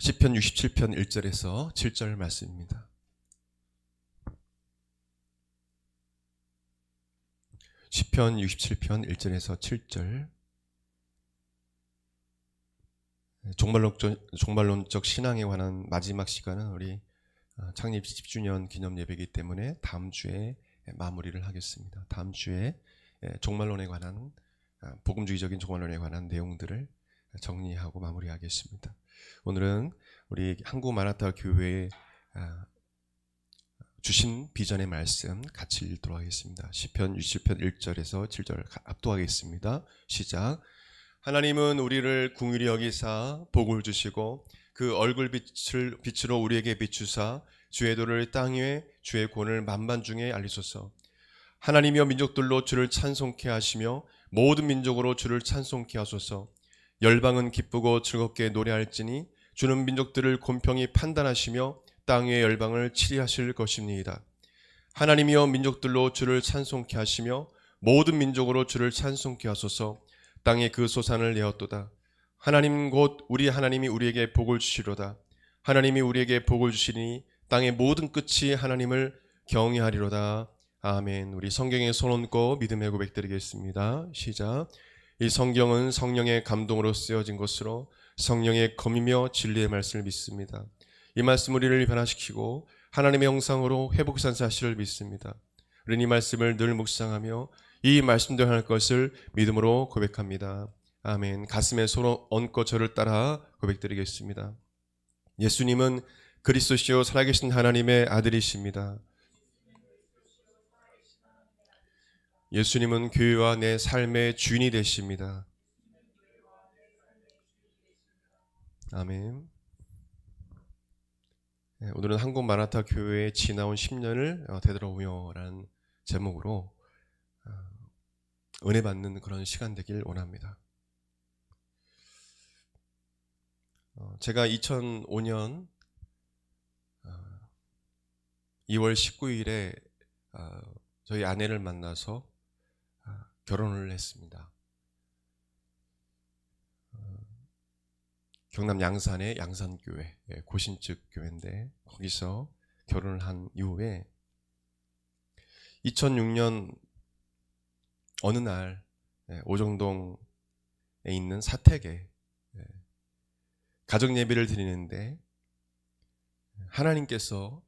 시편 67편 1절에서 7절 말씀입니다. 시편 67편 1절에서 7절. 종말론적 신앙에 관한 마지막 시간은 우리 창립 10주년 기념 예배이기 때문에 다음 주에 마무리를 하겠습니다. 다음 주에 종말론에 관한 복음주의적인 종말론에 관한 내용들을 정리하고 마무리하겠습니다. 오늘은 우리 한국 마라타 교회에 주신 비전의 말씀 같이 읽도록 하겠습니다. 시편 67편 1절에서 7절 압도하겠습니다. 시작. 하나님은 우리를 긍휼히 여기사 복을 주시고 그 얼굴 빛으로 우리에게 비추사 주의 도를 땅 위에 주의 권을 만만 중에 알리소서. 하나님이여 민족들로 주를 찬송케 하시며 모든 민족으로 주를 찬송케 하소서. 열방은 기쁘고 즐겁게 노래할지니 주는 민족들을 공평히 판단하시며 땅 위의 열방을 치리하실 것입니다. 하나님이여 민족들로 주를 찬송케 하시며 모든 민족으로 주를 찬송케 하소서. 땅에 그 소산을 내었도다. 하나님 곧 우리 하나님이 우리에게 복을 주시로다. 하나님이 우리에게 복을 주시니 땅의 모든 끝이 하나님을 경외하리로다. 아멘. 우리 성경에 손 얹고 믿음의 고백 드리겠습니다. 시작. 이 성경은 성령의 감동으로 쓰여진 것으로 성령의 검이며 진리의 말씀을 믿습니다. 이 말씀 우리를 변화시키고 하나님의 형상으로 회복산사하시를 믿습니다. 우리는 이 말씀을 늘 묵상하며 이 말씀대로 할 것을 믿음으로 고백합니다. 아멘. 가슴에 손 얹고 저를 따라 고백드리겠습니다. 예수님은 그리스도시요 살아계신 하나님의 아들이십니다. 예수님은 교회와 내 삶의 주인이 되십니다. 아멘. 오늘은 한국 마라타 교회에 지나온 10년을 되돌아보며라는 제목으로 은혜 받는 그런 시간 되길 원합니다. 제가 2005년 2월 19일에 저희 아내를 만나서 결혼을 했습니다. 경남 양산의 양산교회, 고신즉 교회인데 거기서 결혼을 한 이후에 2006년 어느 날 오정동에 있는 사택에 가정 예배를 드리는데 하나님께서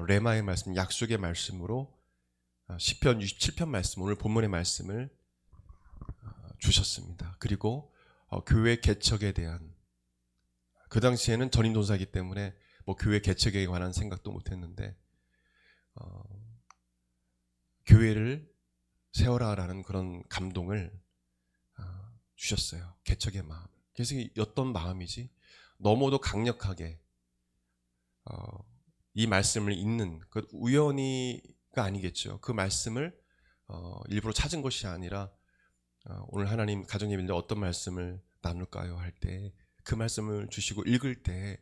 레마의 말씀, 약속의 말씀으로 시편 67편 말씀, 오늘 본문의 말씀을 주셨습니다. 그리고 교회 개척에 대한, 그 당시에는 전임동사이기 때문에 뭐 교회 개척에 관한 생각도 못했는데 교회를 세워라라는 그런 감동을 주셨어요. 개척의 마음. 그래서 어떤 마음이지? 너무도 강력하게 이 말씀을 읽는, 그 우연히가 아니겠죠. 그 말씀을 일부러 찾은 것이 아니라 오늘 하나님 가정예배인데 어떤 말씀을 나눌까요? 할 때 그 말씀을 주시고 읽을 때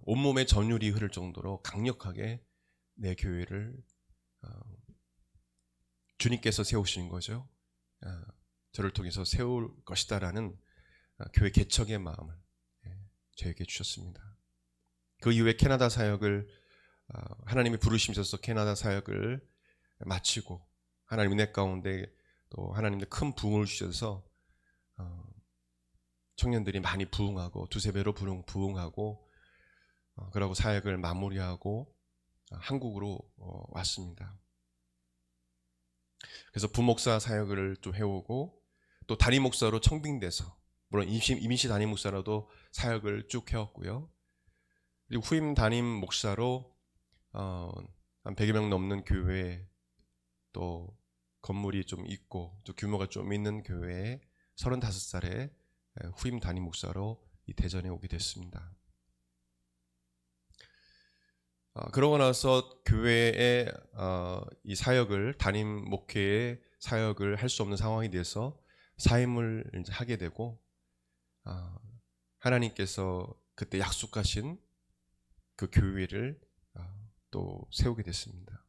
온몸에 전율이 흐를 정도로 강력하게 내 교회를 주님께서 세우시는 거죠. 저를 통해서 세울 것이다라는 교회 개척의 마음을 저에게 주셨습니다. 그 이후에 캐나다 사역을 하나님이 부르시면서 캐나다 사역을 마치고 하나님 은혜 가운데 또 하나님의 큰 부흥을 주셔서 청년들이 많이 부흥하고 두세 배로 부흥하고 그러고 사역을 마무리하고 한국으로 왔습니다. 그래서 부목사 사역을 좀 해오고 또 담임 목사로 청빙돼서, 물론 임시 담임 목사라도 사역을 쭉 해왔고요. 그리고 후임 담임 목사로 한 100여 명 넘는 교회, 또 건물이 좀 있고 또 규모가 좀 있는 교회에 35살에 후임 담임 목사로 이 대전에 오게 됐습니다. 그러고 나서 교회의 이 사역을, 담임 목회의 사역을 할 수 없는 상황이 돼서 사임을 이제 하게 되고 하나님께서 그때 약속하신 그 교회를 또 세우게 됐습니다.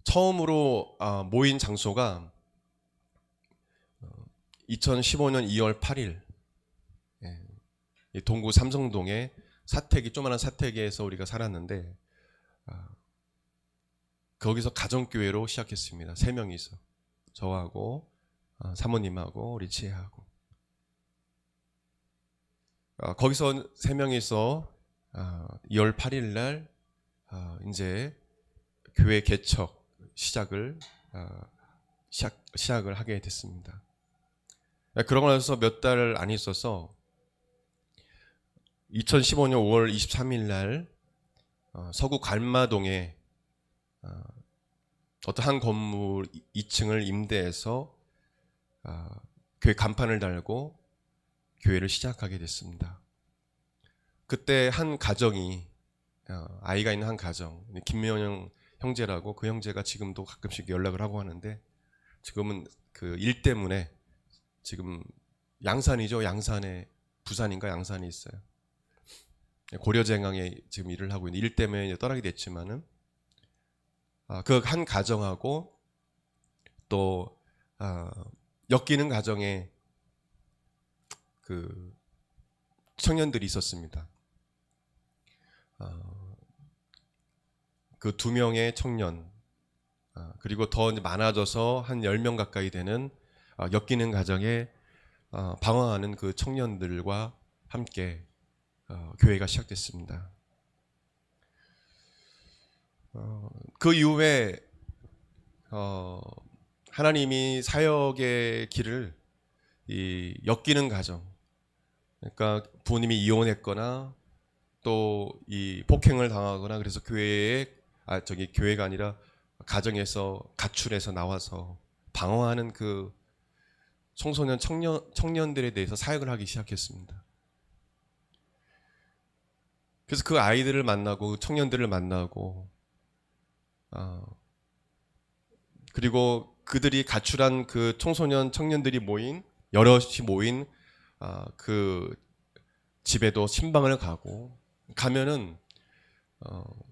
처음으로 모인 장소가 2015년 2월 8일 이 동구 삼성동에 사택이 조그마한 사택에서 우리가 살았는데 거기서 가정교회로 시작했습니다. 3명이서 저하고 사모님하고 우리 지혜하고 거기서 3명이서 2월 8일 날 이제 교회 개척 시작을 하게 됐습니다. 그러고 나서 몇 달 안 있어서 2015년 5월 23일 날 서구 갈마동에 어떤 한 건물 2층을 임대해서 교회 간판을 달고 교회를 시작하게 됐습니다. 그때 한 가정이 아이가 있는 한 가정, 김명영 형제라고, 그 형제가 지금도 가끔씩 연락을 하고 하는데 지금은 그 일 때문에 지금 양산이죠. 양산에, 부산인가 양산에 있어요. 고려쟁항에 지금 일을 하고 있는, 일 때문에 이제 떠나게 됐지만은 그 한 가정하고 또 엮이는 가정에 그 청년들이 있었습니다. 그 2명의 청년, 그리고 더 많아져서 한 10명 가까이 되는 엮이는 가정에 방황하는 그 청년들과 함께 교회가 시작됐습니다. 그 이후에 하나님이 사역의 길을 이 엮이는 가정, 그러니까 부모님이 이혼했거나 또 이 폭행을 당하거나 그래서 교회가 아니라 가정에서 가출해서 나와서 방황하는 그 청소년 청년들에 대해서 사역을 하기 시작했습니다. 그래서 그 아이들을 만나고 청년들을 만나고 그리고 그들이 가출한 그 청소년 청년들이 여럿이 모인 그 집에도 신방을 가면은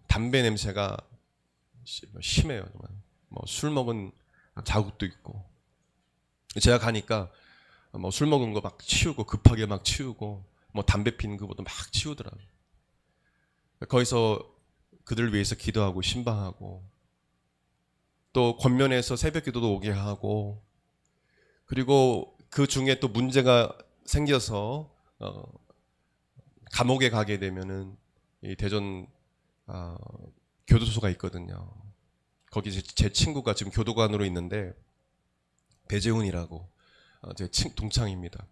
담배 냄새가 심해요. 정말. 뭐 술 먹은 자국도 있고, 제가 가니까 뭐 술 먹은 거 막 치우고, 급하게 막 치우고, 뭐 담배 피는 것도 막 치우더라고요. 거기서 그들을 위해서 기도하고 신방하고, 또 권면에서 새벽기도도 오게 하고, 그리고 그 중에 또 문제가 생겨서 감옥에 가게 되면은 이 대전 교도소가 있거든요. 거기 제 친구가 지금 교도관으로 있는데, 배재훈이라고 제 동창입니다.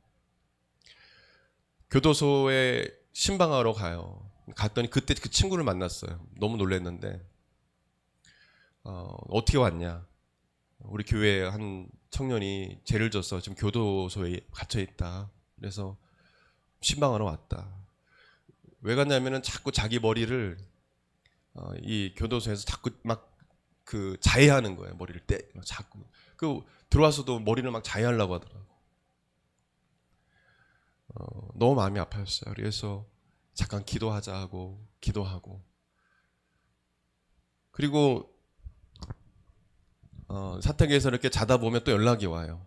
교도소에 신방하러 가요. 갔더니 그때 그 친구를 만났어요. 너무 놀랐는데 어떻게 왔냐? 우리 교회 한 청년이 죄를 져서 지금 교도소에 갇혀 있다. 그래서 신방하러 왔다. 왜 갔냐면은 자꾸 자기 머리를 이 교도소에서 자꾸 막 그 자해하는 거예요. 머리를 자꾸 들어와서도 머리를 막 자해하려고 하더라고. 너무 마음이 아팠어요. 그래서 잠깐 기도하자 하고 기도하고, 그리고 사택에서 이렇게 자다 보면 또 연락이 와요.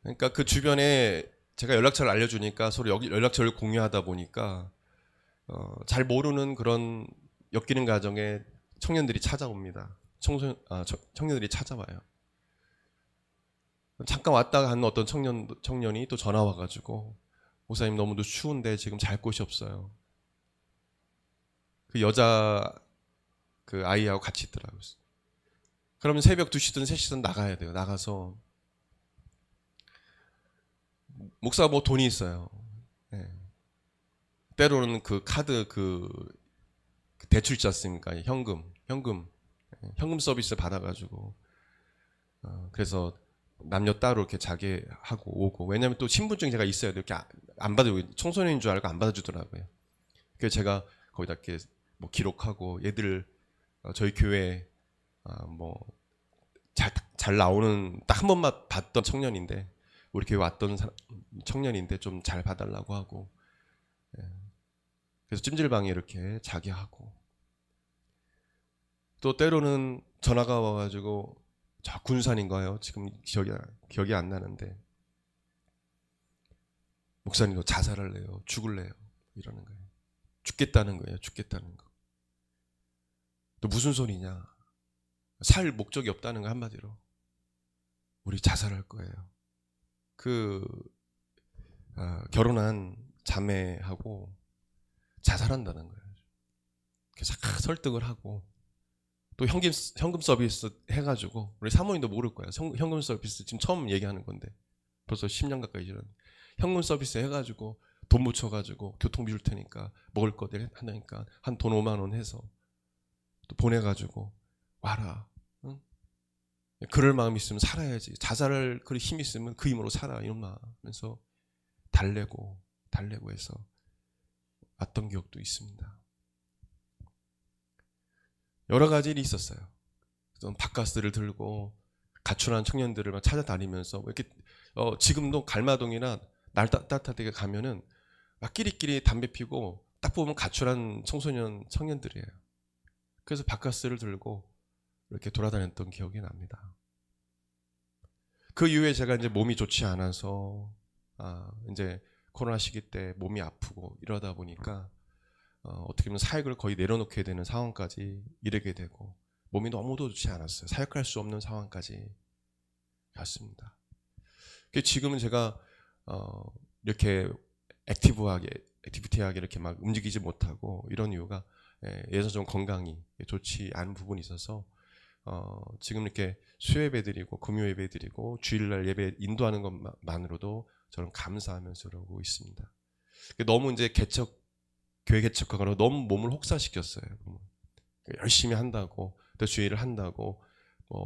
그러니까 그 주변에 제가 연락처를 알려주니까 서로 연락처를 공유하다 보니까 잘 모르는 그런 엮이는 가정에 청년들이 찾아옵니다. 청년들이 찾아와요. 잠깐 왔다가 간 어떤 청년이 또 전화 와가지고, 목사님 너무 추운데 지금 잘 곳이 없어요. 그 여자 그 아이하고 같이 있더라고요. 그러면 새벽 2시든 3시든 나가야 돼요. 나가서 목사가 뭐 돈이 있어요. 네. 때로는 그 카드 그 대출 있지 않습니까? 현금 서비스 받아가지고 그래서 남녀 따로 이렇게 자게 하고 오고, 왜냐면 또 신분증이 제가 있어야 돼요. 이렇게 안 받아주고, 청소년인 줄 알고 안 받아주더라고요. 그래서 제가 거기다 이렇게 뭐 기록하고, 얘들 저희 교회 뭐 잘 나오는 딱 한 번만 봤던 청년인데, 우리 교회 왔던 청년인데 좀 잘 봐달라고 하고, 그래서 찜질방에 이렇게 자게 하고, 또 때로는 전화가 와가지고, 저 군산인가요? 지금 기억이 안 나는데, 목사님도 자살할래요? 죽을래요? 이러는 거예요. 죽겠다는 거예요. 죽겠다는 거. 또 무슨 소리냐? 살 목적이 없다는 거 한마디로. 우리 자살할 거예요. 결혼한 자매하고 자살한다는 거예요. 그래서 설득을 하고 또 현금 서비스 해가지고 우리 사모님도 모를 거예요. 현금 서비스 지금 처음 얘기하는 건데 벌써 10년 가까이 지난 현금 서비스 해가지고 돈 묻혀가지고 교통비 줄 테니까 먹을 거들 하니까 한 돈 5만 원 해서 또 보내가지고 와라. 응? 그럴 마음 있으면 살아야지. 자살할 그런 힘 있으면 그 힘으로 살아. 이런 마음에서 달래고 해서 왔던 기억도 있습니다. 여러 가지 일이 있었어요. 바카스를 들고 가출한 청년들을 막 찾아다니면서 이렇게 지금도 갈마동이나 날 따뜻하게 가면은 막 끼리끼리 담배 피고 딱 보면 가출한 청년들이에요. 그래서 바카스를 들고 이렇게 돌아다녔던 기억이 납니다. 그 이후에 제가 이제 몸이 좋지 않아서 이제 코로나 시기 때 몸이 아프고 이러다 보니까 어떻게 보면 사역을 거의 내려놓게 되는 상황까지 이르게 되고 몸이 너무도 좋지 않았어요. 사역할 수 없는 상황까지 갔습니다. 지금은 제가 이렇게 액티비티하게 이렇게 막 움직이지 못하고 이런 이유가 예전 좀 건강이 좋지 않은 부분이 있어서 지금 이렇게 수요예배 드리고 금요예배 드리고 주일날 예배 인도하는 것만으로도 저는 감사하면서 그러고 있습니다. 너무 이제 교회 개척하거나 너무 몸을 혹사시켰어요. 열심히 한다고 또 주일을 한다고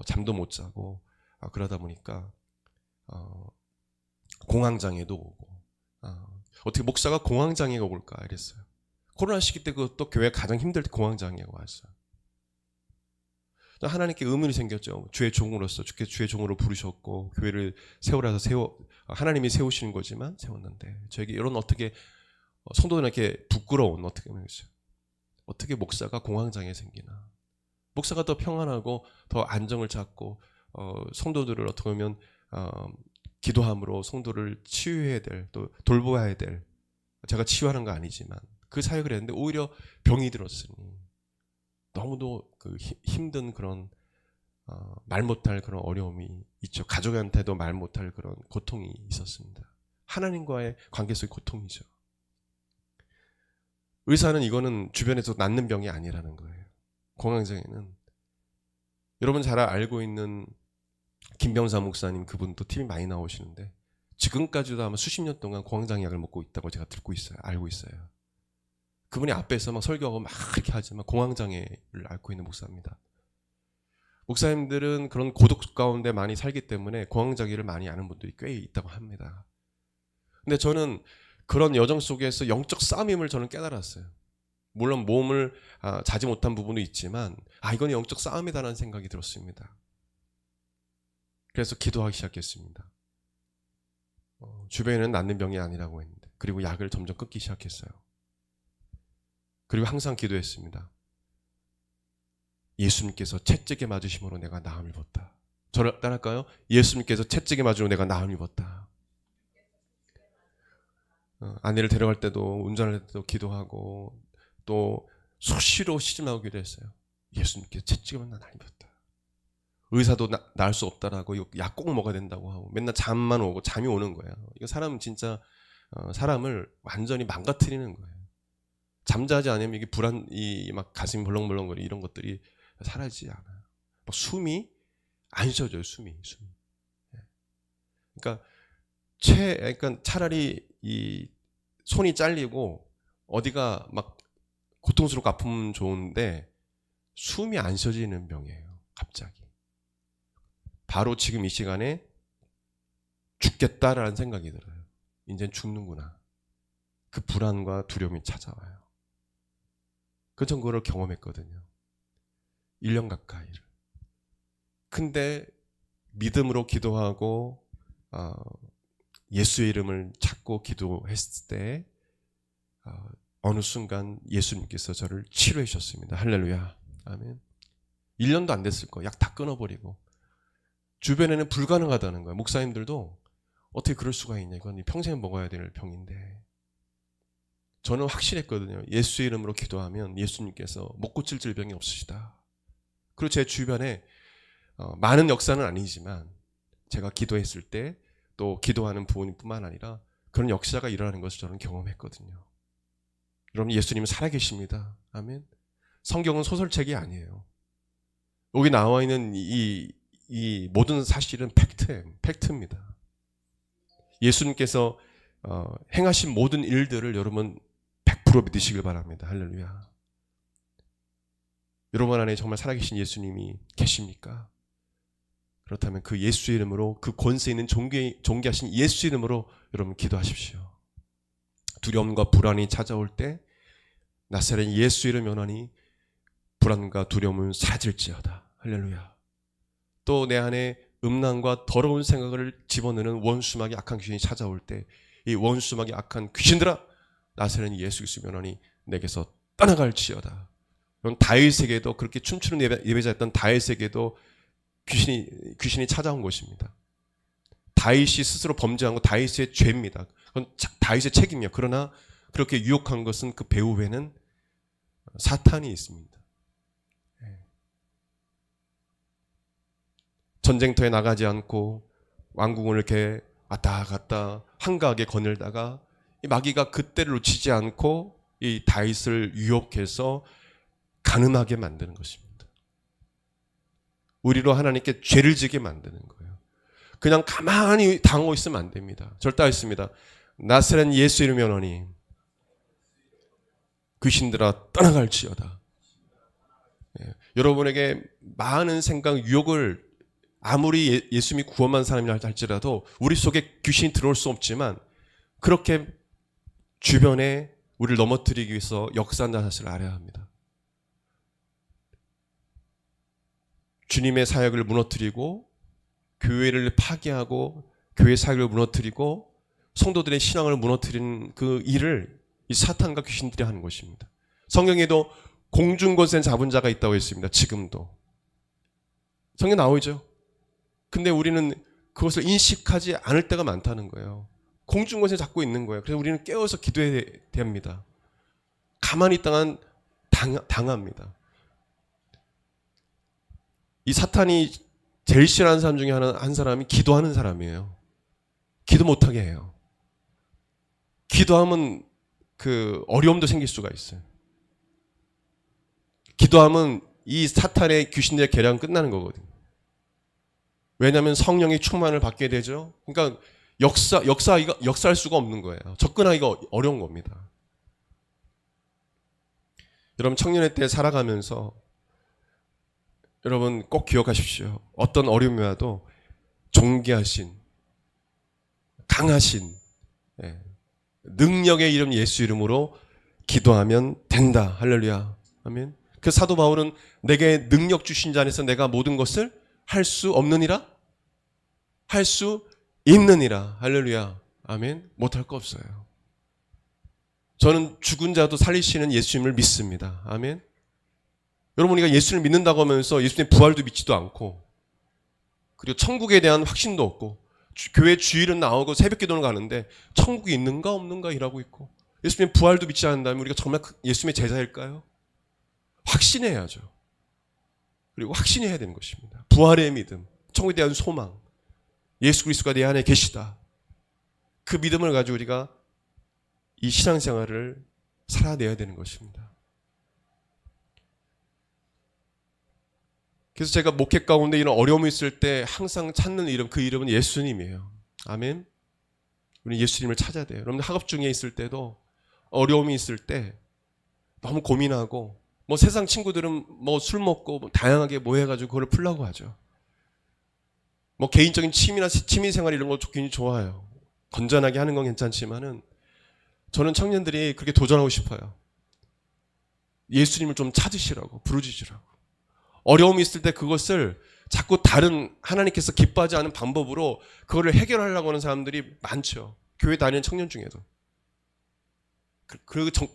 잠도 못 자고 그러다 보니까 공황장애도 오고 어떻게 목사가 공황장애가 올까 이랬어요. 코로나 시기 때 그것도 교회 가장 힘들 때 공황장애가 왔어요. 하나님께 의문이 생겼죠. 주의 종으로서 주께서 주의 종으로 부르셨고 교회를 세우라서 하나님이 세우시는 거지만 세웠는데 저에게 이런 어떻게 성도들에게 부끄러운 어떻게 목사가 공황장애 생기나. 목사가 더 평안하고 더 안정을 찾고 성도들을 어떻게 보면 기도함으로 성도를 치유해야 될 또 돌보아야 될 제가 치유하는 거 아니지만 그 사역을 했는데 오히려 병이 들었으니 너무도 힘든 그런 말 못할 그런 어려움이 있죠. 가족한테도 말 못할 그런 고통이 있었습니다. 하나님과의 관계 속의 고통이죠. 의사는 이거는 주변에서 낫는 병이 아니라는 거예요. 공황장애는 여러분 잘 알고 있는 김병사 목사님 그분도 TV 많이 나오시는데 지금까지도 아마 수십 년 동안 공황장애 약을 먹고 있다고 제가 듣고 있어요. 알고 있어요. 그분이 앞에서 막 설교하고 막 이렇게 하지만 공황장애를 앓고 있는 목사입니다. 목사님들은 그런 고독 가운데 많이 살기 때문에 공황장애를 많이 아는 분들이 꽤 있다고 합니다. 근데 저는 그런 여정 속에서 영적 싸움임을 저는 깨달았어요. 물론 몸을 자지 못한 부분도 있지만 이건 영적 싸움이다라는 생각이 들었습니다. 그래서 기도하기 시작했습니다. 주변에는 낫는 병이 아니라고 했는데 그리고 약을 점점 끊기 시작했어요. 그리고 항상 기도했습니다. 예수님께서 채찍에 맞으심으로 내가 나음을 입었다. 저를 따라할까요? 예수님께서 채찍에 맞으심으로 내가 나음을 입었다. 아내를 데려갈 때도 운전할 때도 기도하고 또 수시로 시집나오기도 했어요. 예수님께서 채찍에 맞으심으로 나를 입었다. 의사도 나을 수 없다라고 약 꼭 먹어야 된다고 하고 맨날 잠만 오고 잠이 오는 거예요. 이거 사람은 진짜 사람을 완전히 망가뜨리는 거예요. 잠자지 않으면 이게 불안이 막 가슴이 벌렁벌렁거리 이런 것들이 사라지지 않아요. 막 숨이 안 쉬어져요. 숨이. 그러니까 차라리 이 손이 잘리고 어디가 막 고통스럽고 아프면 좋은데 숨이 안 쉬어지는 병이에요. 갑자기. 바로 지금 이 시간에 죽겠다라는 생각이 들어요. 이젠 죽는구나. 그 불안과 두려움이 찾아와요. 전 그걸 경험했거든요. 1년 가까이를. 근데 믿음으로 기도하고 예수의 이름을 찾고 기도했을 때 어느 순간 예수님께서 저를 치료해 주셨습니다. 할렐루야. 아멘. 1년도 안 됐을 거예요. 약 다 끊어버리고. 주변에는 불가능하다는 거예요. 목사님들도 어떻게 그럴 수가 있냐. 이건 평생 먹어야 될 병인데. 저는 확실했거든요. 예수 이름으로 기도하면 예수님께서 못 고칠 질병이 없으시다. 그리고 제 주변에 많은 역사는 아니지만 제가 기도했을 때 또 기도하는 부모님뿐만 아니라 그런 역사가 일어나는 것을 저는 경험했거든요. 여러분, 예수님은 살아계십니다. 아멘. 성경은 소설책이 아니에요. 여기 나와 있는 이 모든 사실은 팩트입니다. 예수님께서 행하신 모든 일들을 여러분 100% 믿으시길 바랍니다. 할렐루야. 여러분 안에 정말 살아계신 예수님이 계십니까? 그렇다면 그 예수 이름으로, 그 권세 있는 존귀하신 예수 이름으로 여러분 기도하십시오. 두려움과 불안이 찾아올 때 나사렛 예수 이름 연하니 불안과 두려움은 사라질지어다. 할렐루야. 또 내 안에 음란과 더러운 생각을 집어넣는 원수막이 악한 귀신이 찾아올 때 이 원수막이 악한 귀신들아, 나사렛 예수 그리스도 연하니 내게서 떠나갈지어다. 다윗에게도, 그렇게 춤추는 예배자였던 다윗에게도 귀신이 찾아온 것입니다. 다윗이 스스로 범죄한 거 다윗의 죄입니다. 그건 다윗의 책임이야. 그러나 그렇게 유혹한 것은 그 배후 외에는 사탄이 있습니다. 전쟁터에 나가지 않고 왕궁을 이렇게 왔다 갔다 한가하게 거닐다가 이 마귀가 그때를 놓치지 않고 이 다윗을 유혹해서 가늠하게 만드는 것입니다. 우리로 하나님께 죄를 지게 만드는 거예요. 그냥 가만히 당하고 있으면 안 됩니다. 절대 안 있습니다. 나사렛 예수 이름이 오노니 귀신들아 떠나갈지어다. 여러분에게 많은 생각, 유혹을 아무리 예수님이 구원한 사람이라 할지라도 우리 속에 귀신이 들어올 수 없지만 그렇게 주변에 우리를 넘어뜨리기 위해서 역사한다는 사실을 알아야 합니다. 주님의 사역을 무너뜨리고 교회를 파괴하고 교회 사역을 무너뜨리고 성도들의 신앙을 무너뜨리는 그 일을 이 사탄과 귀신들이 하는 것입니다. 성경에도 공중권세 잡은 자가 있다고 했습니다. 지금도. 성경에 나오죠. 근데 우리는 그것을 인식하지 않을 때가 많다는 거예요. 공중권세 잡고 있는 거예요. 그래서 우리는 깨어서 기도해야 됩니다. 가만히 있다간 당합니다. 이 사탄이 제일 싫어하는 사람 중에 한 사람이 기도하는 사람이에요. 기도 못하게 해요. 기도하면 그 어려움도 생길 수가 있어요. 기도하면 이 사탄의 귀신들의 계략은 끝나는 거거든요. 왜냐하면 성령의 충만을 받게 되죠. 그러니까 역사할 수가 없는 거예요. 접근하기가 어려운 겁니다. 여러분 청년의 때 살아가면서 여러분 꼭 기억하십시오. 어떤 어려움이 와도 존귀하신, 강하신 능력의 이름 예수 이름으로 기도하면 된다. 할렐루야. 아멘. 그 사도 바울은 내게 능력 주신 자 안에서 내가 모든 것을 할 수 없느니라? 할 수 있느니라. 할렐루야. 아멘. 못할 거 없어요. 저는 죽은 자도 살리시는 예수님을 믿습니다. 아멘. 여러분 우리가 예수를 믿는다고 하면서 예수님의 부활도 믿지도 않고 그리고 천국에 대한 확신도 없고 교회 주일은 나오고 새벽 기도는 가는데 천국이 있는가 없는가 일하고 있고 예수님의 부활도 믿지 않는다면 우리가 정말 예수님의 제자일까요? 확신해야죠. 그리고 확신해야 되는 것입니다. 부활의 믿음, 천국에 대한 소망, 예수 그리스도가 내 안에 계시다. 그 믿음을 가지고 우리가 이 신앙생활을 살아내야 되는 것입니다. 그래서 제가 목회 가운데 이런 어려움이 있을 때 항상 찾는 이름, 그 이름은 예수님이에요. 아멘. 우리 예수님을 찾아야 돼요. 여러분 학업 중에 있을 때도 어려움이 있을 때 너무 고민하고 뭐 세상 친구들은 뭐 술 먹고 뭐 다양하게 뭐 해가지고 그걸 풀려고 하죠. 뭐 개인적인 취미생활 이런 거 굉장히 좋아요. 건전하게 하는 건 괜찮지만은 저는 청년들이 그렇게 도전하고 싶어요. 예수님을 좀 찾으시라고, 부르짖으라고. 어려움이 있을 때 그것을 자꾸 다른 하나님께서 기뻐하지 않은 방법으로 그거를 해결하려고 하는 사람들이 많죠. 교회 다니는 청년 중에도.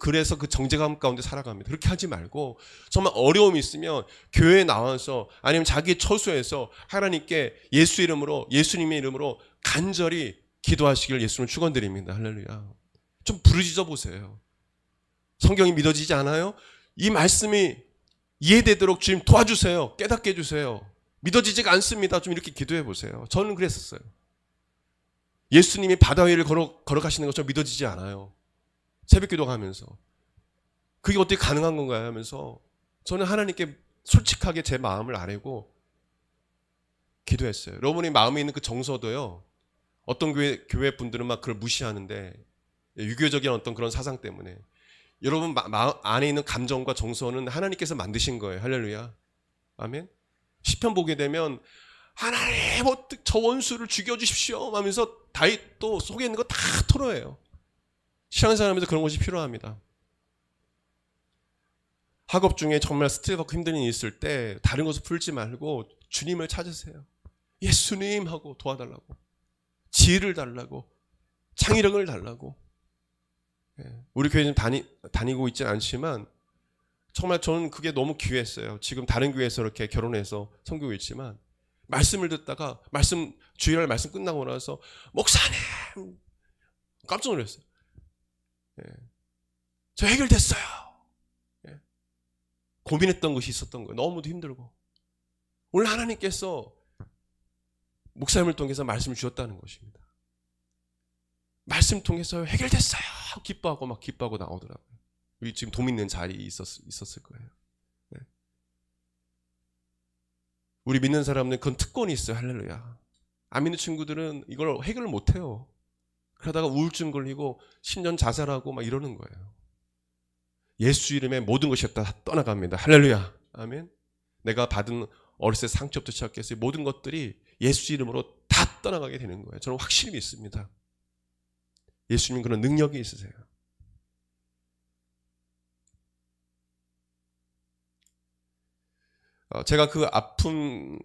그래서 그 정죄감 가운데 살아갑니다. 그렇게 하지 말고 정말 어려움이 있으면 교회에 나와서 아니면 자기 처소에서 하나님께 예수 이름으로, 예수님의 이름으로 간절히 기도하시길 예수님 축원드립니다. 할렐루야. 좀 부르짖어 보세요. 성경이 믿어지지 않아요? 이 말씀이 이해되도록 주님 도와주세요. 깨닫게 해주세요. 믿어지지가 않습니다. 좀 이렇게 기도해 보세요. 저는 그랬었어요. 예수님이 바다 위를 걸어가시는 것처럼 믿어지지 않아요. 새벽 기도하면서. 그게 어떻게 가능한 건가요? 하면서 저는 하나님께 솔직하게 제 마음을 아뢰고 기도했어요. 여러분이 마음에 있는 그 정서도요. 어떤 교회 분들은 막 그걸 무시하는데 유교적인 어떤 그런 사상 때문에 여러분 안에 있는 감정과 정서는 하나님께서 만드신 거예요. 할렐루야. 아멘. 시편 보게 되면 하나님 저 원수를 죽여주십시오 하면서 다윗도 속에 있는 거 다 털어내요. 신앙생활하면서 그런 것이 필요합니다. 학업 중에 정말 스트레스 받고 힘든 일이 있을 때 다른 것을 풀지 말고 주님을 찾으세요. 예수님 하고 도와달라고, 지혜를 달라고, 창의력을 달라고. 우리 교회 좀 다니고 있지는 않지만 정말 저는 그게 너무 귀했어요. 지금 다른 교회에서 이렇게 결혼해서 섬기고 있지만 말씀을 듣다가 주일날 말씀 끝나고 나서 목사님 깜짝 놀랐어요. 저 해결됐어요. 고민했던 것이 있었던 거예요. 너무도 힘들고. 오늘 하나님께서 목사님을 통해서 말씀을 주셨다는 것입니다. 말씀 통해서 해결됐어요. 기뻐하고 나오더라고요. 우리 지금 도움 있는 자리에 있었을 거예요. 네. 우리 믿는 사람들은 그건 특권이 있어요. 할렐루야. 안 믿는 친구들은 이걸 해결을 못해요. 그러다가 우울증 걸리고 10년 자살하고 막 이러는 거예요. 예수 이름에 모든 것이 다 떠나갑니다. 할렐루야. 아멘. 내가 받은 어렸을 때 상처부터 시작해서 모든 것들이 예수 이름으로 다 떠나가게 되는 거예요. 저는 확실히 믿습니다. 예수님 그런 능력이 있으세요. 제가 그 아픔,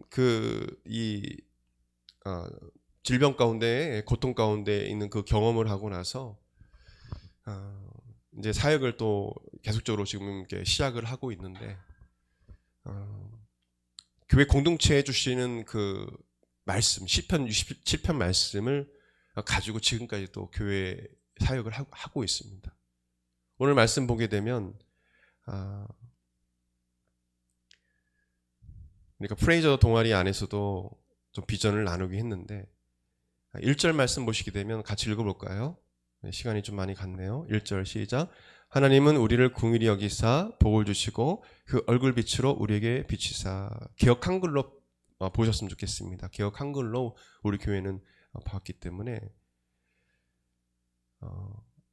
질병 가운데, 고통 가운데 있는 그 경험을 하고 나서, 이제 사역을 또 계속적으로 지금 이렇게 시작을 하고 있는데, 교회 공동체에 주시는 그 말씀, 시편 67편 말씀을 가지고 지금까지 또 교회 사역을 하고 있습니다. 오늘 말씀 보게 되면, 그러니까 프레이저 동아리 안에서도 좀 비전을 나누기 했는데 1절 말씀 보시게 되면 같이 읽어볼까요? 시간이 좀 많이 갔네요. 1절 시작. 하나님은 우리를 궁일이 여기사 복을 주시고 그 얼굴빛으로 우리에게 비치사. 개역 한글로 보셨으면 좋겠습니다. 개역 한글로 우리 교회는 봤기 때문에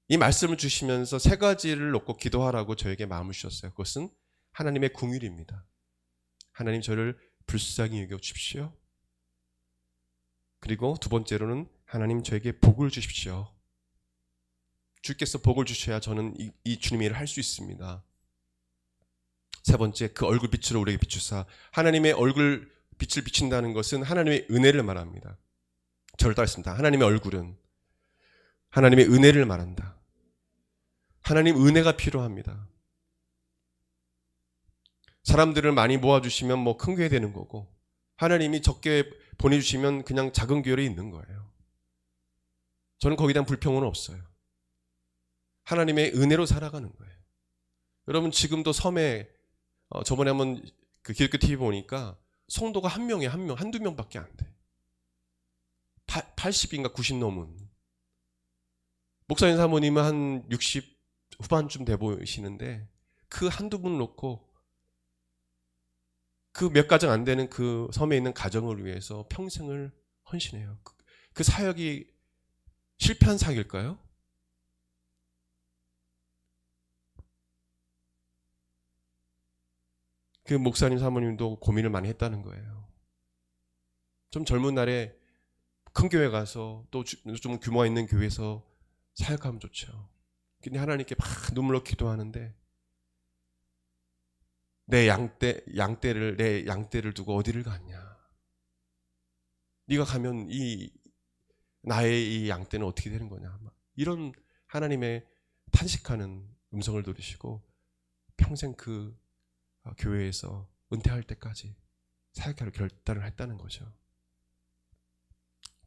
이 말씀을 주시면서 세 가지를 놓고 기도하라고 저에게 마음을 주셨어요. 그것은 하나님의 궁일입니다. 하나님 저를 불쌍히 여겨주십시오. 그리고 두 번째로는 하나님 저에게 복을 주십시오. 주께서 복을 주셔야 저는 이 주님의 일을 할 수 있습니다. 세 번째, 그 얼굴빛으로 우리에게 비추사. 하나님의 얼굴 빛을 비친다는 것은 하나님의 은혜를 말합니다. 저를 따르겠습니다. 하나님의 얼굴은 하나님의 은혜를 말한다. 하나님 은혜가 필요합니다. 사람들을 많이 모아주시면 뭐 큰 교회 되는 거고 하나님이 적게 보내주시면 그냥 작은 교회에 있는 거예요. 저는 거기에 대한 불평은 없어요. 하나님의 은혜로 살아가는 거예요. 여러분 지금도 섬에 저번에 한번 그 기독교 TV 보니까 성도가 한 명에 한두 명밖에 안 돼. 80인가 90 넘은. 목사님 사모님은 한 60 후반쯤 돼 보이시는데 그 한두 분 놓고 그 몇 가정 안 되는 그 섬에 있는 가정을 위해서 평생을 헌신해요. 그 사역이 실패한 사역일까요? 그 목사님 사모님도 고민을 많이 했다는 거예요. 좀 젊은 날에 큰 교회 가서 또 좀 규모가 있는 교회에서 사역하면 좋죠. 근데 하나님께 막 눈물로 기도하는데 내 양떼를 두고 어디를 갔냐? 네가 가면 나의 이 양떼는 어떻게 되는 거냐? 이런 하나님의 탄식하는 음성을 들으시고 평생 그 교회에서 은퇴할 때까지 사역하러 결단을 했다는 거죠.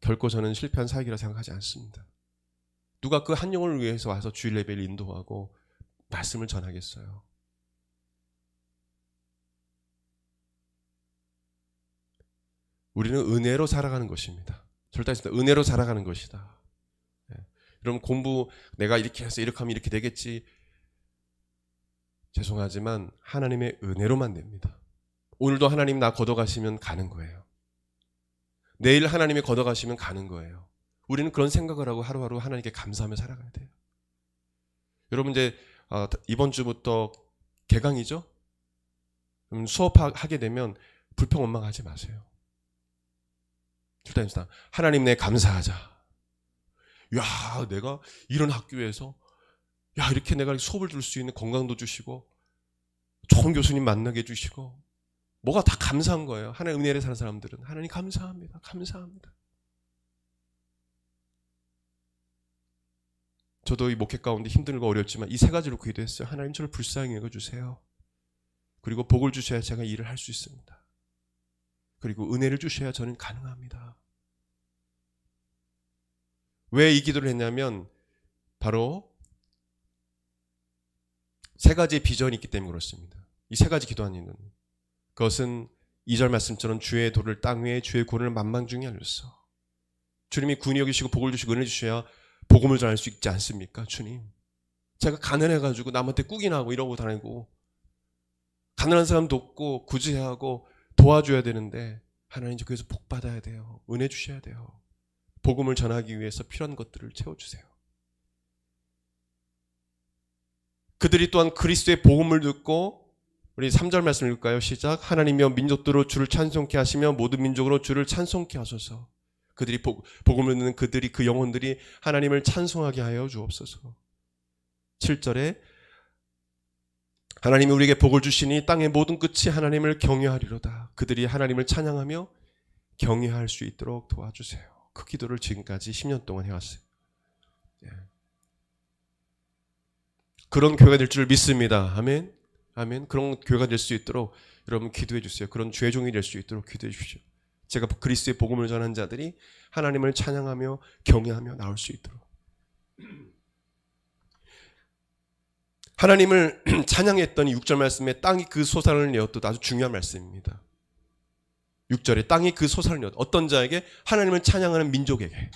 결코 저는 실패한 사역이라 생각하지 않습니다. 누가 그 한 영혼을 위해서 와서 주일 예배를 인도하고 말씀을 전하겠어요? 우리는 은혜로 살아가는 것입니다. 절대 아닙니다. 은혜로 살아가는 것이다. 여러분 공부 내가 이렇게 해서 이렇게 하면 이렇게 되겠지. 죄송하지만 하나님의 은혜로만 됩니다. 오늘도 하나님 나 걷어가시면 가는 거예요. 내일 하나님이 걷어가시면 가는 거예요. 우리는 그런 생각을 하고 하루하루 하나님께 감사하며 살아가야 돼요. 여러분 이제 이번 주부터 개강이죠? 수업하게 되면 불평 원망하지 마세요. 절대 아닙니다. 하나님 내 감사하자. 야, 내가 이런 학교에서 이렇게 내가 수업을 들을 수 있는 건강도 주시고 좋은 교수님 만나게 해주시고 뭐가 다 감사한 거예요. 하나님 은혜를 사는 사람들은 하나님 감사합니다. 감사합니다. 저도 이 목회 가운데 힘들고 어렵지만 이 세 가지로 기도했어요. 하나님 저를 불쌍히 여겨주세요. 그리고 복을 주셔야 제가 일을 할 수 있습니다. 그리고 은혜를 주셔야 저는 가능합니다. 왜 이 기도를 했냐면 바로 세 가지의 비전이 있기 때문에 그렇습니다. 이 세 가지 기도한 이유는 그것은 2절 말씀처럼 주의 도를 땅 위에 주의 구원을 만방중에 알렸어. 주님이 구원이 여기시고 복을 주시고 은혜 주셔야 복음을 전할 수 있지 않습니까? 주님, 제가 가난해가지고 남한테 꾹이나 하고 이러고 다니고 가난한 사람 돕고 구제하고 도와줘야 되는데 하나님 거기서 복 받아야 돼요. 은혜 주셔야 돼요. 복음을 전하기 위해서 필요한 것들을 채워주세요. 그들이 또한 그리스도의 복음을 듣고 우리 3절 말씀 읽을까요? 시작. 하나님이여 민족들로 주를 찬송케 하시며 모든 민족으로 주를 찬송케 하소서. 그들이 복음을 듣는 그들이 그 영혼들이 하나님을 찬송하게 하여 주옵소서. 7절에 하나님이 우리에게 복을 주시니 땅의 모든 끝이 하나님을 경외하리로다. 그들이 하나님을 찬양하며 경외할 수 있도록 도와주세요. 그 기도를 지금까지 10년 동안 해왔어요. 그런 교회가 될 줄 믿습니다. 아멘. 아멘. 그런 교회가 될 수 있도록 여러분 기도해 주세요. 그런 죄종이 될 수 있도록 기도해 주십시오. 제가 그리스도의 복음을 전한 자들이 하나님을 찬양하며 경외하며 나올 수 있도록. 하나님을 찬양했더니 6절 말씀에 땅이 그 소산을 내었도 아주 중요한 말씀입니다. 6절에 땅이 그 소산을 내었다. 어떤 자에게? 하나님을 찬양하는 민족에게.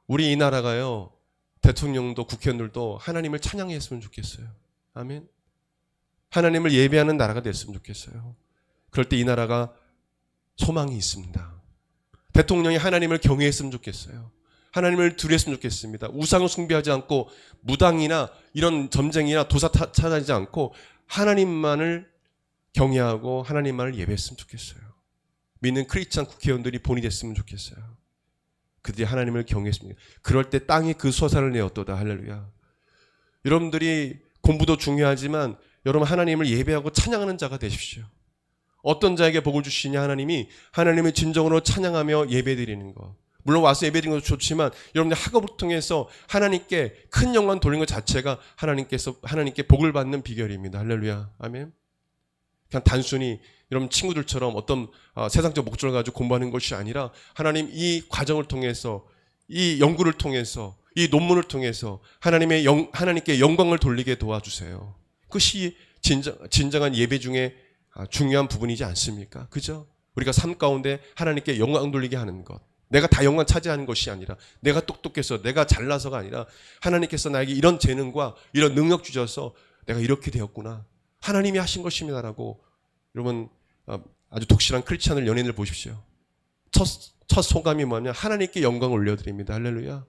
우리 이 나라가요, 대통령도 국회의원들도 하나님을 찬양했으면 좋겠어요. 아멘. 하나님을 예배하는 나라가 됐으면 좋겠어요. 그럴 때 이 나라가 소망이 있습니다. 대통령이 하나님을 경외했으면 좋겠어요. 하나님을 두려웠으면 좋겠습니다. 우상을 숭배하지 않고 무당이나 이런 점쟁이나 도사 찾아다니지 않고 하나님만을 경외하고 하나님만을 예배했으면 좋겠어요. 믿는 크리스찬 국회의원들이 본이 됐으면 좋겠어요. 그들이 하나님을 경외했습니다. 그럴 때 땅이 그 소산을 내었도다. 할렐루야. 여러분들이 공부도 중요하지만 여러분 하나님을 예배하고 찬양하는 자가 되십시오. 어떤 자에게 복을 주시냐? 하나님이 하나님을 진정으로 찬양하며 예배드리는 것. 물론 와서 예배드리는 것도 좋지만 여러분들 학업을 통해서 하나님께 큰 영광 돌리는 것 자체가 하나님께 복을 받는 비결입니다. 할렐루야. 아멘. 그냥 단순히 여러분 친구들처럼 어떤 세상적 목적을 가지고 공부하는 것이 아니라 하나님 이 과정을 통해서 이 연구를 통해서 이 논문을 통해서 하나님께 영광을 돌리게 도와주세요. 그것이 진정한 예배 중에 중요한 부분이지 않습니까? 그죠? 우리가 삶 가운데 하나님께 영광 돌리게 하는 것. 내가 다 영광 차지하는 것이 아니라 내가 똑똑해서 내가 잘나서가 아니라 하나님께서 나에게 이런 재능과 이런 능력 주셔서 내가 이렇게 되었구나. 하나님이 하신 것입니다라고 여러분 아주 독실한 크리스찬을 연예인을 보십시오. 첫 소감이 뭐냐? 하나님께 영광을 올려드립니다. 할렐루야.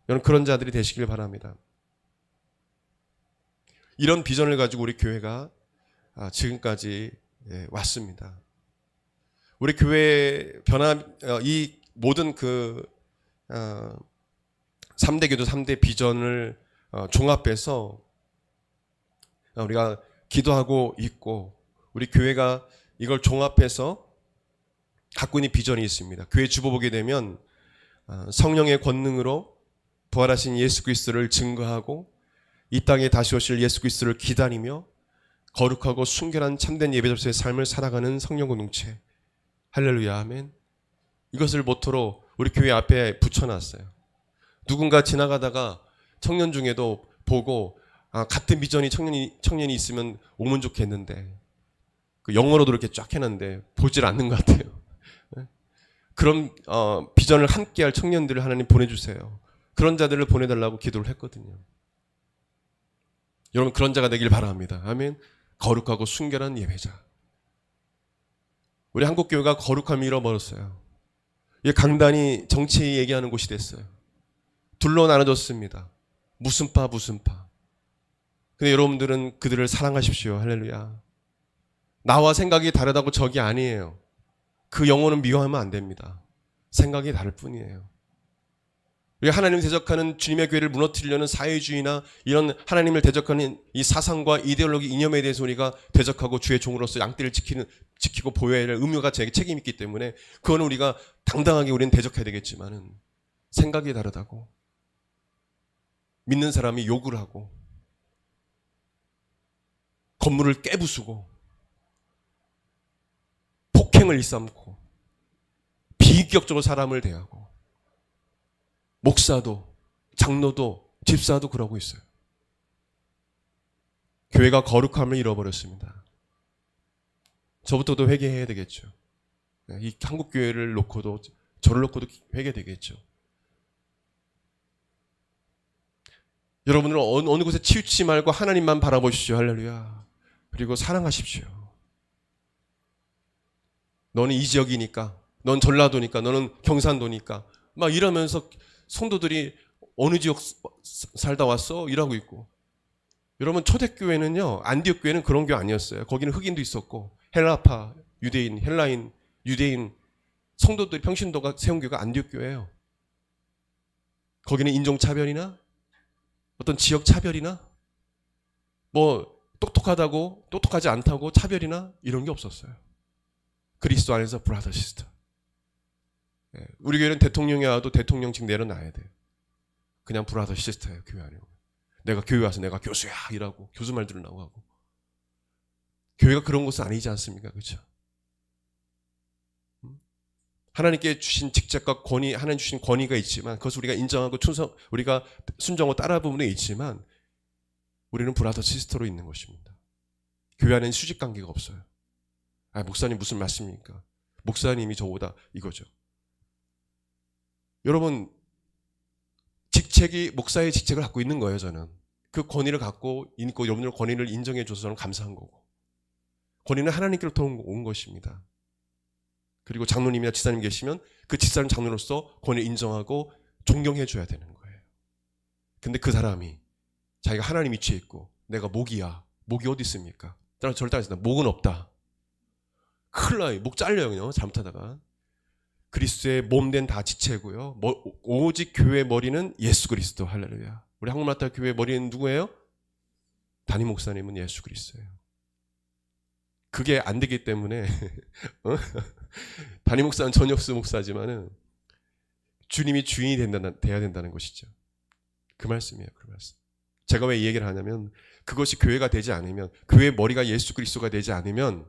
여러분 그런 자들이 되시길 바랍니다. 이런 비전을 가지고 우리 교회가 지금까지 왔습니다. 우리 교회 이 모든 3대 기도 3대 비전을 종합해서 우리가 기도하고 있고 우리 교회가 이걸 종합해서 갖고 있는 비전이 있습니다. 교회 주보 보게 되면 성령의 권능으로 부활하신 예수 그리스도를 증거하고 이 땅에 다시 오실 예수 그리스도를 기다리며 거룩하고 순결한 참된 예배 접수의 삶을 살아가는 성령 공동체. 할렐루야, 아멘. 이것을 모토로 우리 교회 앞에 붙여놨어요. 누군가 지나가다가 청년 중에도 보고 같은 비전이 청년이 있으면 오면 좋겠는데 그 영어로도 이렇게 쫙 해놨는데 보질 않는 것 같아요. 그런 비전을 함께할 청년들을 하나님 보내주세요. 그런 자들을 보내달라고 기도를 했거든요. 여러분 그런 자가 되길 바랍니다. 아멘. 거룩하고 순결한 예배자. 우리 한국교회가 거룩함을 잃어버렸어요. 이 강단이 정치 얘기하는 곳이 됐어요. 둘로 나눠졌습니다. 무슨 파 무슨 파. 근데 여러분들은 그들을 사랑하십시오. 할렐루야. 나와 생각이 다르다고 적이 아니에요. 그 영혼은 미워하면 안 됩니다. 생각이 다를 뿐이에요. 우리가 하나님을 대적하는 주님의 교회를 무너뜨리려는 사회주의나 이런 하나님을 대적하는 이 사상과 이데올로기 이념에 대해서 우리가 대적하고 주의 종으로서 양떼를 지키고 보여야 할 의무가 제게 책임이 있기 때문에 그거는 우리가 당당하게 우리는 대적해야 되겠지만은 생각이 다르다고 믿는 사람이 욕을 하고 건물을 깨부수고 폭행을 일삼고 비인격적으로 사람을 대하고 목사도 장로도 집사도 그러고 있어요. 교회가 거룩함을 잃어버렸습니다. 저부터도 회개해야 되겠죠. 이 한국 교회를 놓고도 저를 놓고도 회개되겠죠. 여러분은 어느 곳에 치우치지 말고 하나님만 바라보십시오. 할렐루야. 그리고 사랑하십시오. 너는 이 지역이니까, 넌 전라도니까, 너는 경산도니까 막 이러면서 성도들이 어느 지역 살다 왔어? 이러고 있고. 여러분 초대교회는요, 안디옥 교회는 그런 교회 아니었어요. 거기는 흑인도 있었고 헬라파, 유대인, 헬라인, 유대인 성도들이 평신도가 세운 교회가 안디옥 교회예요. 거기는 인종차별이나 어떤 지역 차별이나 뭐 똑똑하다고 똑똑하지 않다고 차별이나 이런 게 없었어요. 그리스도 안에서 브라더 시스터. 우리 교회는 대통령이 와도 대통령직 내려놔야 돼요. 그냥 브라더 시스터예요. 교회 안에. 내가 교회 와서 내가 교수야 이라고 교수 말 들으려고 하고. 교회가 그런 곳은 아니지 않습니까? 그렇죠? 하나님께 주신 직책과 권위, 하나님 주신 권위가 있지만 그것을 우리가 인정하고 우리가 순종하고 따라 부분에 있지만 우리는 브라더 시스터로 있는 것입니다. 교회 안에는 수직 관계가 없어요. 목사님 무슨 말씀입니까? 목사님이 저보다 이거죠. 여러분 목사의 직책을 갖고 있는 거예요. 저는 그 권위를 갖고 있고 여러분들 권위를 인정해 줘서 저는 감사한 거고, 권위는 하나님께로부터 온 것입니다. 그리고 장로님이나 지사님 계시면 그 지사님 장로로서 권위를 인정하고 존경해 줘야 되는 거예요. 근데 그 사람이 자기가 하나님 위치에 있고 내가 목이야. 목이 어디 있습니까? 저를 따라서 목은 없다. 큰일 나요. 목 잘려요. 그냥 잘못하다가. 그리스도의 몸된 다 지체고요. 오직 교회의 머리는 예수 그리스도. 할렐루야. 우리 한국마다 교회의 머리는 누구예요? 담임 목사님은 예수 그리스도예요. 그게 안 되기 때문에 담임 목사는 전역수 목사지만은 주님이 주인이 돼야 된다는 것이죠. 그 말씀이에요. 그 말씀. 제가 왜 이 얘기를 하냐면 그것이 교회가 되지 않으면, 교회의 머리가 예수 그리스도가 되지 않으면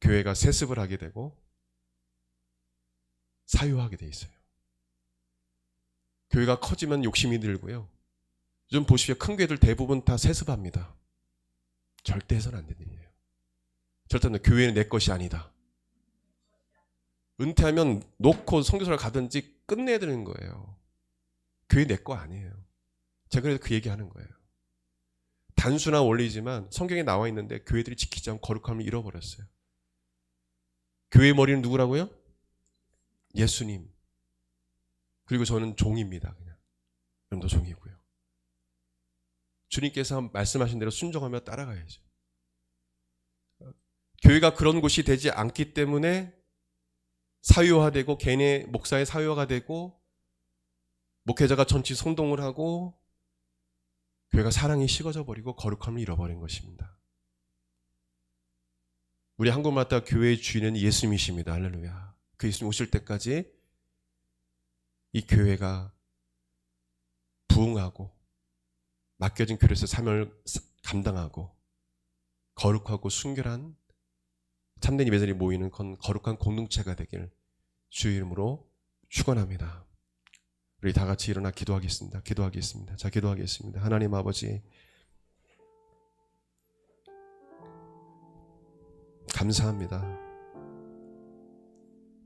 교회가 세습을 하게 되고 사유하게 돼 있어요. 교회가 커지면 욕심이 들고요. 좀 보십시오. 큰 교회들 대부분 다 세습합니다. 절대 해서는 안 되는 일이에요. 절대 교회는 내 것이 아니다. 은퇴하면 놓고 선교사를 가든지 끝내야 되는 거예요. 교회 내 거 아니에요. 제가 그래서 그 얘기하는 거예요. 단순한 원리지만 성경에 나와 있는데 교회들이 지키지 않고 거룩함을 잃어버렸어요. 교회의 머리는 누구라고요? 예수님. 그리고 저는 종입니다. 그냥. 여러분도 종이고요. 주님께서 말씀하신 대로 순종하며 따라가야죠. 교회가 그런 곳이 되지 않기 때문에 사유화되고 개인의 목사의 사유화가 되고 목회자가 전치 선동을 하고 교회가 사랑이 식어져 버리고 거룩함을 잃어버린 것입니다. 우리 한국마다 교회의 주인은 예수님이십니다. 할렐루야. 그 예수님 오실 때까지 이 교회가 부흥하고 맡겨진 교회에서 사명을 감당하고 거룩하고 순결한 참된 예배자들이 모이는 거룩한 공동체가 되길 주의 이름으로 축원합니다. 우리 다 같이 일어나 기도하겠습니다. 자, 기도하겠습니다. 하나님 아버지, 감사합니다.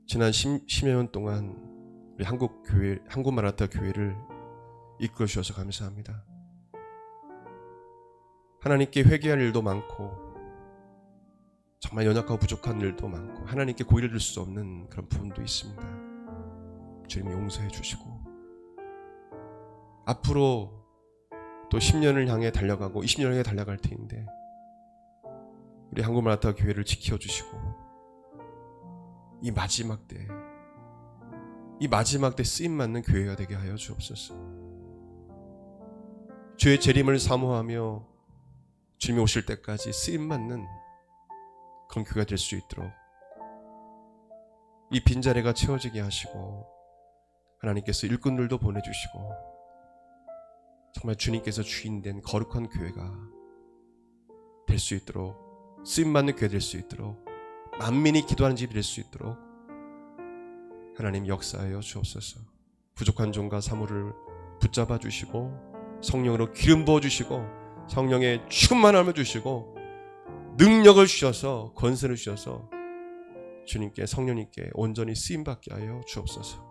지난 10여 년 동안 우리 한국 마라타 교회를 이끌어 주셔서 감사합니다. 하나님께 회개할 일도 많고 정말 연약하고 부족한 일도 많고 하나님께 고개를 들 수 없는 그런 부분도 있습니다. 주님 용서해 주시고 앞으로 또 10년을 향해 달려가고 20년을 향해 달려갈 테인데 우리 한국 마라타 교회를 지켜주시고 이 마지막 때 쓰임맞는 교회가 되게 하여 주옵소서. 주의 재림을 사모하며 주님이 오실 때까지 쓰임맞는 그런 교회가 될 수 있도록 이 빈자리가 채워지게 하시고 하나님께서 일꾼들도 보내주시고 정말 주님께서 주인된 거룩한 교회가 될 수 있도록 쓰임받는 교회 될 수 있도록 만민이 기도하는 집이 될 수 있도록 하나님 역사하여 주옵소서. 부족한 종과 사물을 붙잡아 주시고 성령으로 기름 부어 주시고 성령의 충만함을 주시고 능력을 주셔서 권세를 주셔서 주님께 성령님께 온전히 쓰임받게 하여 주옵소서.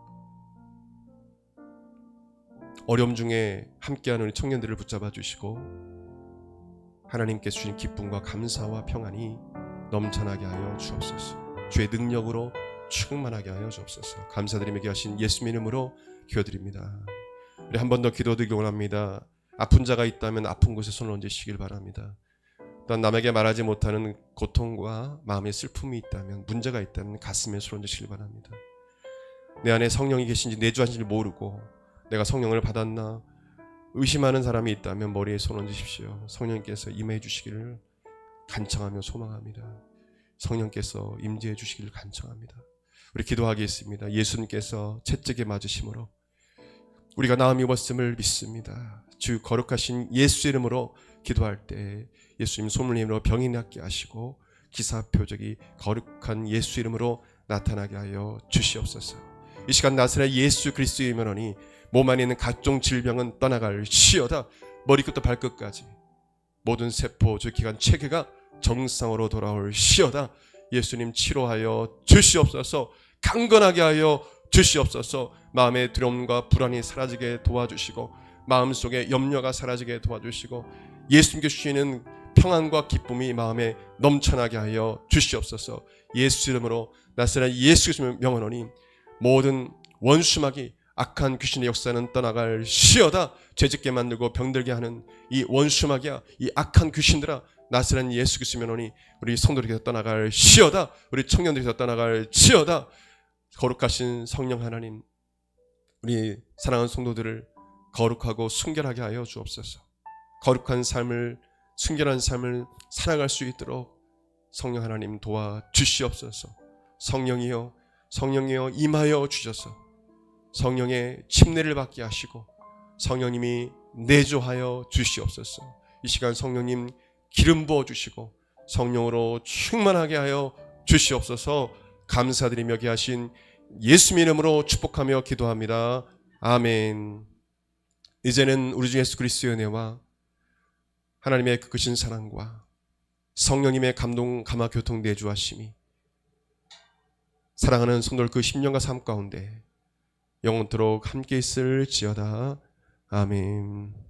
어려움 중에 함께하는 우리 청년들을 붙잡아 주시고 하나님께 주신 기쁨과 감사와 평안이 넘쳐나게 하여 주옵소서. 주의 능력으로 충만하게 하여 주옵소서. 감사드리며 기하신 예수님 이름으로 기도드립니다. 우리 한 번 더 기도드리기 원합니다. 아픈 자가 있다면 아픈 곳에 손을 얹으시길 바랍니다. 또한 남에게 말하지 못하는 고통과 마음의 슬픔이 있다면 문제가 있다면 가슴에 손을 얹으시길 바랍니다. 내 안에 성령이 계신지 내주하신지 모르고 내가 성령을 받았나 의심하는 사람이 있다면 머리에 손 얹으십시오. 성령께서 임해 주시기를 간청하며 소망합니다. 성령께서 임재해 주시기를 간청합니다. 우리 기도하겠습니다. 예수님께서 채찍에 맞으심으로 우리가 나음이 입었음을 믿습니다. 주 거룩하신 예수 이름으로 기도할 때 예수님 소문의 이름으로 병이 낫게 하시고 기사표적이 거룩한 예수 이름으로 나타나게 하여 주시옵소서. 이 시간 나사렛 예수 그리스도의 이름으로니 몸 안에 있는 각종 질병은 떠나갈 시어다. 머리끝부터 발끝까지 모든 세포 즉 기관 체계가 정상으로 돌아올 시어다. 예수님 치료하여 주시옵소서. 강건하게 하여 주시옵소서. 마음의 두려움과 불안이 사라지게 도와주시고 마음속에 염려가 사라지게 도와주시고 예수님께 주시는 평안과 기쁨이 마음에 넘쳐나게 하여 주시옵소서. 예수 이름으로 나사렛 예수 그리스도의 명언하니 모든 원수마귀 악한 귀신의 역사는 떠나갈 시어다. 죄짓게 만들고 병들게 하는 이 원수마귀야 이 악한 귀신들아 나사렛 예수 그리스도의 명언이 우리 성도들에게서 떠나갈 시어다. 우리 청년들에게서 떠나갈 시어다. 거룩하신 성령 하나님 우리 사랑하는 성도들을 거룩하고 순결하게 하여 주옵소서. 거룩한 삶을 순결한 삶을 살아갈 수 있도록 성령 하나님 도와주시옵소서. 성령이여 임하여 주셔서 성령의 침례를 받게 하시고 성령님이 내조하여 주시옵소서. 이 시간 성령님 기름 부어 주시고 성령으로 충만하게 하여 주시옵소서. 감사드리며 기하신 예수님 이름으로 축복하며 기도합니다. 아멘. 이제는 우리 주 예수 그리스도의 은혜와 하나님의 그 크신 사랑과 성령님의 감동 감화 교통 내주하심이 사랑하는 성도들 그 10년과 삶 가운데 영원토록 함께 있을지어다. 아멘.